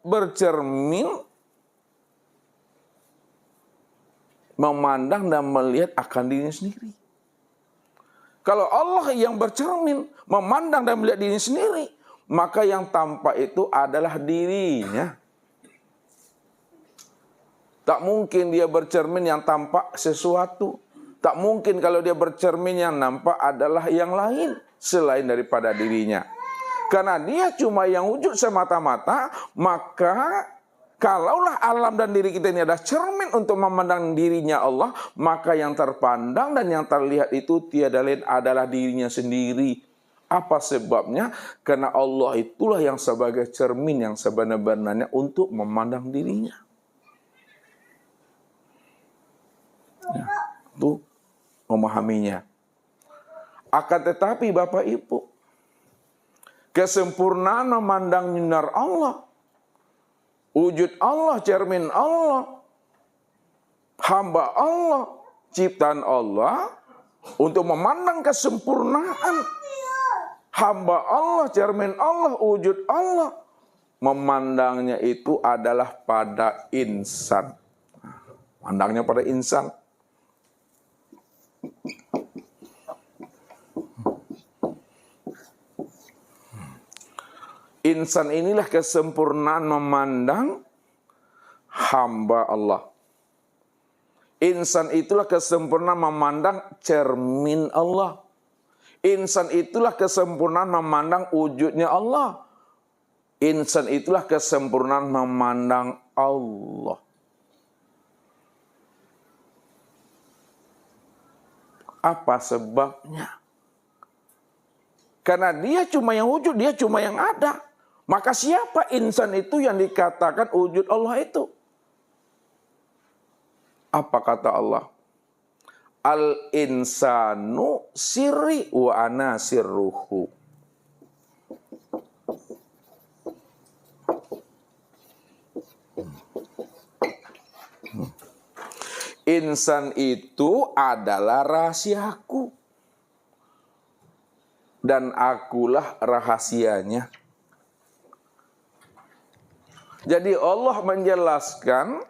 bercermin, memandang dan melihat akan dirinya sendiri. Kalau Allah yang bercermin, memandang dan melihat dirinya sendiri, maka yang tampak itu adalah dirinya. Tak mungkin dia bercermin yang tampak sesuatu. Tak mungkin kalau dia bercermin yang nampak adalah yang lain selain daripada dirinya. Karena dia cuma yang wujud semata-mata, maka kalaulah alam dan diri kita ini adalah cermin untuk memandang dirinya Allah, maka yang terpandang dan yang terlihat itu tiada lain adalah dirinya sendiri. Apa sebabnya? Karena Allah itulah yang sebagai cermin yang sebenar-benarnya untuk memandang dirinya. Ya, itu memahaminya. Akan tetapi Bapak Ibu, kesempurnaan memandang sinar Allah, wujud Allah, cermin Allah, hamba Allah, ciptaan Allah, untuk memandang kesempurnaan hamba Allah, cermin Allah, wujud Allah, memandangnya itu adalah pada insan. Pandangnya pada insan. Insan inilah kesempurnaan memandang hamba Allah. Insan itulah kesempurnaan memandang cermin Allah. Insan itulah kesempurnaan memandang wujudnya Allah. Insan itulah kesempurnaan memandang Allah. Apa sebabnya? Karena dia cuma yang wujud, dia cuma yang ada. Maka siapa insan itu yang dikatakan wujud Allah itu? Apa kata Allah? Al-insanu sirri wa ana sirruhu. Insan itu adalah rahasiaku. Dan akulah rahasianya. Jadi Allah menjelaskan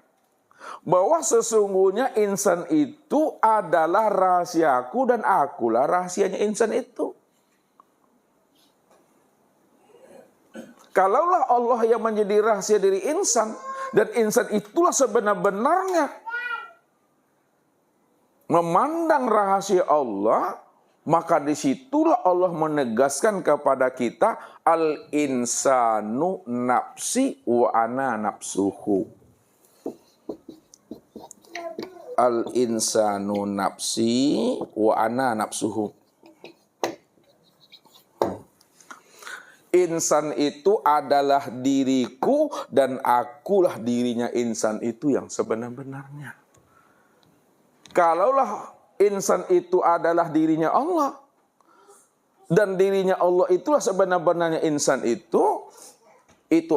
bahwa sesungguhnya insan itu adalah rahasiaku dan akulah rahasianya insan itu. Kalaulah Allah yang menjadi rahasia diri insan, dan insan itulah sebenar-benarnya memandang rahasia Allah, maka disitulah Allah menegaskan kepada kita al-insanu nafsi wa ana nafsuhu. Al-insanu nafsi wa ana nafsuhu. Insan itu adalah diriku dan akulah dirinya insan itu yang sebenar-benarnya. Kalaulah insan itu adalah dirinya Allah, dan dirinya Allah itulah sebenar-benarnya insan itu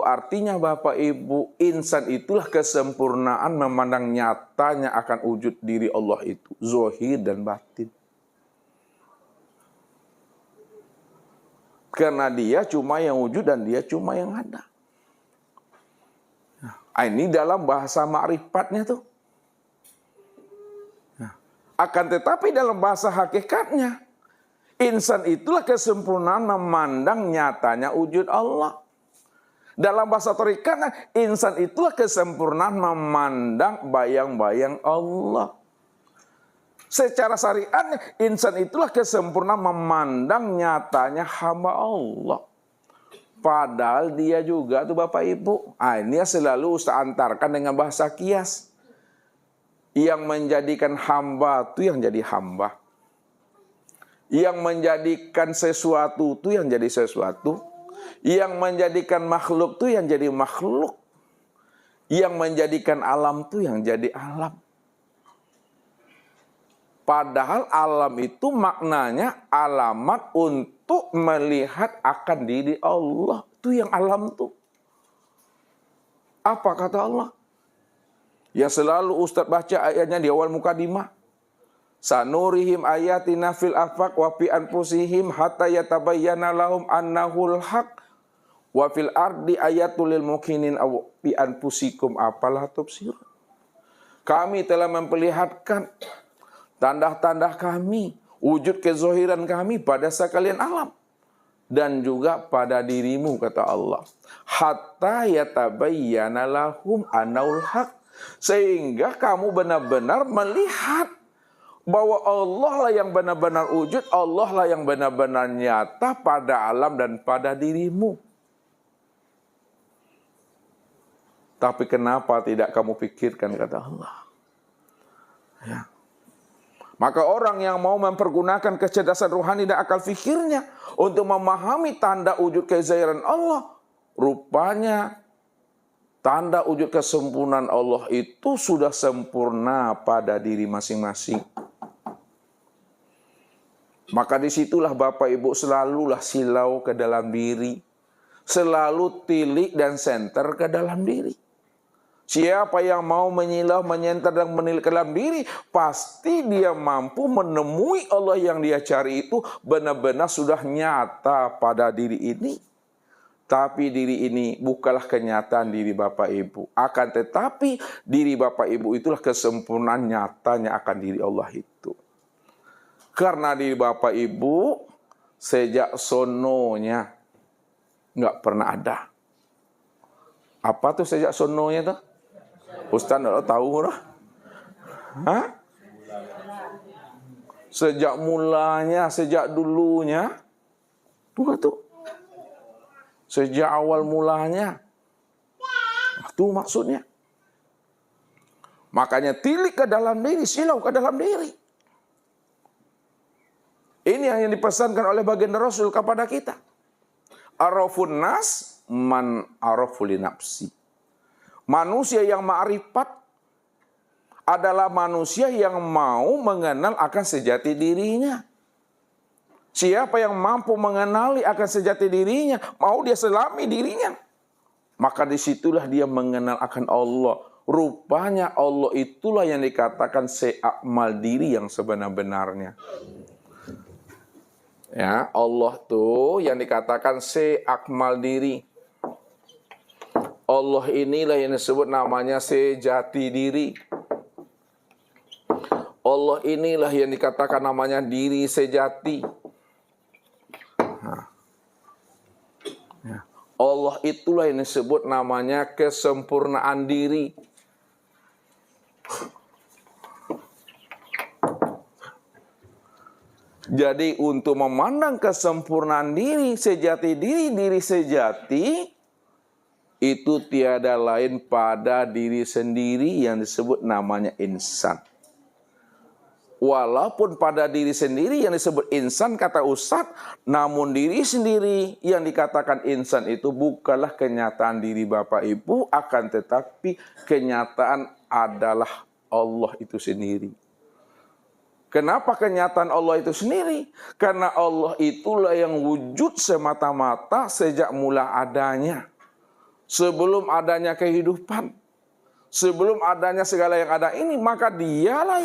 artinya Bapak Ibu, insan itulah kesempurnaan memandang nyatanya akan wujud diri Allah itu, zahir dan batin. Karena dia cuma yang wujud dan dia cuma yang ada. Nah, ini dalam bahasa ma'rifatnya tuh. Akan tetapi dalam bahasa hakikatnya, insan itulah kesempurnaan memandang nyatanya wujud Allah. Dalam bahasa tarikatnya, insan itulah kesempurnaan memandang bayang-bayang Allah. Secara syariatnya, insan itulah kesempurnaan memandang nyatanya hamba Allah. Padahal dia juga tuh Bapak Ibu, ini selalu Ustaz antarkan dengan bahasa kias. Yang menjadikan hamba itu yang jadi hamba. Yang menjadikan sesuatu itu yang jadi sesuatu. Yang menjadikan makhluk itu yang jadi makhluk. Yang menjadikan alam itu yang jadi alam. Padahal alam itu maknanya alamat untuk melihat akan diri Allah. Itu yang alam itu. Apa kata Allah? Yang selalu Ustaz baca ayatnya di awal mukadimah. Sanurihim ayatina fil afaq wa fi anfusihim hatta yatabayyana lahum annahul haq Wa fil ardi ayatul lil mukminin aw bi anfusikum afala tubsirun. Kami telah memperlihatkan tanda-tanda kami, wujud kezohiran kami pada sekalian alam. Dan juga pada dirimu, kata Allah. Hatta yatabayyana lahum anaul haq. Sehingga kamu benar-benar melihat bahwa Allah lah yang benar-benar wujud, Allah lah yang benar-benar nyata pada alam dan pada dirimu. Tapi kenapa tidak kamu pikirkan, kata Allah. Ya. Maka orang yang mau mempergunakan kecerdasan rohani dan akal fikirnya untuk memahami tanda wujud kezahiran Allah, rupanya tanda wujud kesempurnaan Allah itu sudah sempurna pada diri masing-masing. Maka disitulah Bapak Ibu selalulah silau ke dalam diri, selalu tilik dan senter ke dalam diri. Siapa yang mau menyilau, menyenter dan menilik ke dalam diri, pasti dia mampu menemui Allah yang dia cari itu benar-benar sudah nyata pada diri ini. Tapi diri ini bukanlah kenyataan diri Bapak Ibu. Akan tetapi diri Bapak Ibu itulah kesempurnaan nyatanya akan diri Allah itu. Karena diri Bapak Ibu sejak sononya nggak pernah ada. Apa tuh sejak sononya tuh? Ustaz nggak tahu lah. Hah? Sejak mulanya, sejak dulunya. Tuh. Sejak awal mulanya. Itu maksudnya. Makanya tilik ke dalam diri, silau ke dalam diri. Ini yang dipesankan oleh baginda Rasul kepada kita. Arafun nas man arafu li nafsi. Manusia yang ma'rifat adalah manusia yang mau mengenal akan sejati dirinya. Siapa yang mampu mengenali akan sejati dirinya, mau dia selami dirinya, maka disitulah dia mengenal akan Allah. Rupanya Allah itulah yang dikatakan seakmal diri yang sebenar-benarnya. Ya, Allah tuh yang dikatakan seakmal diri. Allah inilah yang disebut namanya sejati diri. Allah inilah yang dikatakan namanya diri sejati. Allah itulah yang disebut namanya kesempurnaan diri. Jadi untuk memandang kesempurnaan diri sejati, diri sejati, itu tiada lain pada diri sendiri yang disebut namanya insan. Walaupun pada diri sendiri yang disebut insan, kata Ustadz, namun diri sendiri yang dikatakan insan itu bukanlah kenyataan diri Bapak Ibu, akan tetapi kenyataan adalah Allah itu sendiri. Kenapa kenyataan Allah itu sendiri? Karena Allah itulah yang wujud semata-mata sejak mula adanya. Sebelum adanya kehidupan, sebelum adanya segala yang ada ini, maka dialah yang